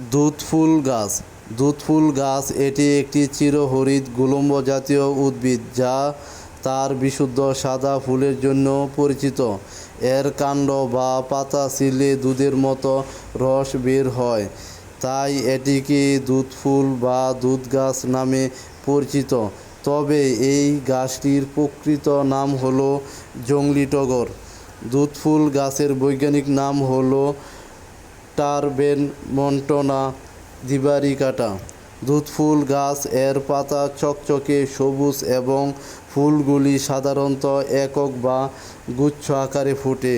দুধফুল গাছ। দুধফুল গাছ এটি একটি চিরহরিৎ গুল্ম জাতীয় উদ্ভিদ যা তার বিশুদ্ধ সাদা ফুলের জন্য পরিচিত। এর কাণ্ড বা পাতা ছিলে দুধের মতো রস বের হয়, তাই এটিকে দুধফুল বা দুধ গাছ নামে পরিচিত। তবে এই গাছটির প্রকৃত নাম হলো জংলি টগর। দুধফুল গাছের বৈজ্ঞানিক নাম হলো টারবেনমন্টনা দিবারিকাটা। দুধফুল গাছ এর পাতা চকচকে সবুজ এবং ফুলগুলি সাধারণত একক বা গুচ্ছ আকারে ফোটে,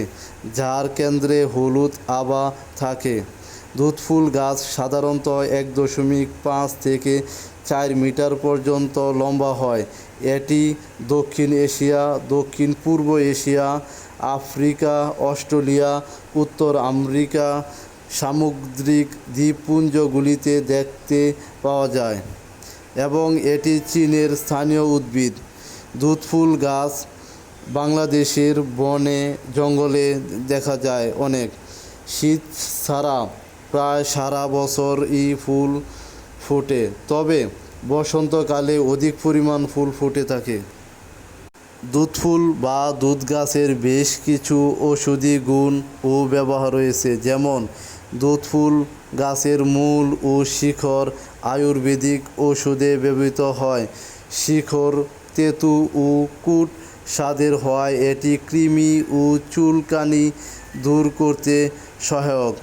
যার কেন্দ্রে হলুদ আভা থাকে। দুধফুল গাছ সাধারণত 1.5 থেকে 4 মিটার পর্যন্ত লম্বা হয়। এটি দক্ষিণ এশিয়া, দক্ষিণ পূর্ব এশিয়া, আফ্রিকা, অস্ট্রেলিয়া, উত্তর আমেরিকা সামুদ্রিক দ্বীপপুঞ্জগুলিতে দেখতে পাওয়া যায় এবং এটি চীনের স্থানীয় উদ্ভিদ। দুধফুল গাছ বাংলাদেশের বনে জঙ্গলে দেখা যায় অনেক। শীত ছাড়া প্রায় সারা বছরই ফুল ফোটে, তবে বসন্তকালে অধিক পরিমাণ ফুল ফুটে থাকে। দুধফুল বা দুধ গাছের বেশ কিছু ঔষধি গুণ ও ব্যবহার রয়েছে, যেমন দুধফুল গাছের মূল ও শিকড় আয়ুর্বেদিক ঔষধে ব্যবহৃত হয়। শিকড় তেঁতু ও কুট স্বাদের হওয়ায় এটি কৃমি ও চুলকানি দূর করতে সহায়ক।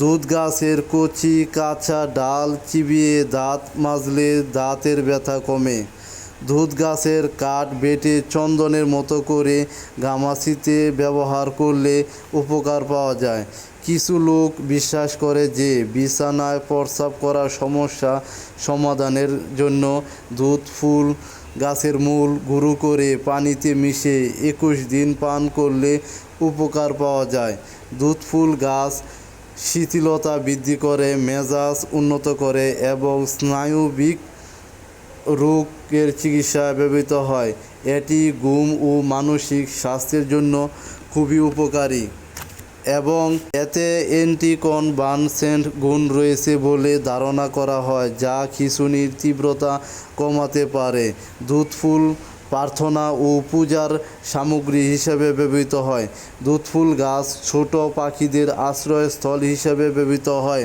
দুধ গাছের কচি কাঁচা ডাল চিবিয়ে দাঁত মাজলে দাঁতের ব্যথা কমে। দুধ গাছের কাঠ বেটে চন্দনের মতো করে গামাচিতে ব্যবহার করলে উপকার পাওয়া যায়। কিছু লোক বিশ্বাস করে যে বিছানায় প্রস্রাব করার সমস্যা সমাধানের জন্য দুধফুল গাছের মূল গুঁড়ো করে পানিতে মিশিয়ে 21 দিন পান করলে উপকার পাওয়া যায়। দুধফুল গাছ শিথিলতা বৃদ্ধি করে, মেজাজ উন্নত করে এবং স্নায়বিক রোগের চিকিৎসায় ব্যবহৃত হয়। এটি ঘুম ও মানসিক স্বাস্থ্যের জন্য খুবই উপকারী এবং এতে অ্যান্টিকনভালসেন্ট গুণ রয়েছে বলে ধারণা করা হয়, যা খিঁচুনির তীব্রতা কমাতে পারে। দুধফুল প্রার্থনা ও পূজার সামগ্রী হিসেবে ব্যবহৃত হয়। দুধফুল গাছ ছোট পাখিদের আশ্রয়স্থল হিসেবে ব্যবহৃত হয়।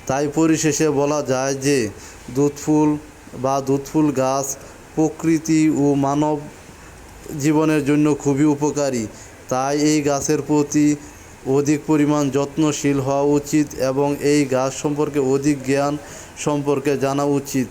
তাই পরিশেষে বলা যায় যে দুধফুল বা দুধফুল গাছ প্রকৃতি ও মানব জীবনের জন্য খুবই উপকারী। তাই এই গাছের প্রতি অধিক পরিমাণ যত্নশীল হওয়া উচিত এবং এই গাছ সম্পর্কে অধিক জ্ঞান সম্পর্কে জানা উচিত।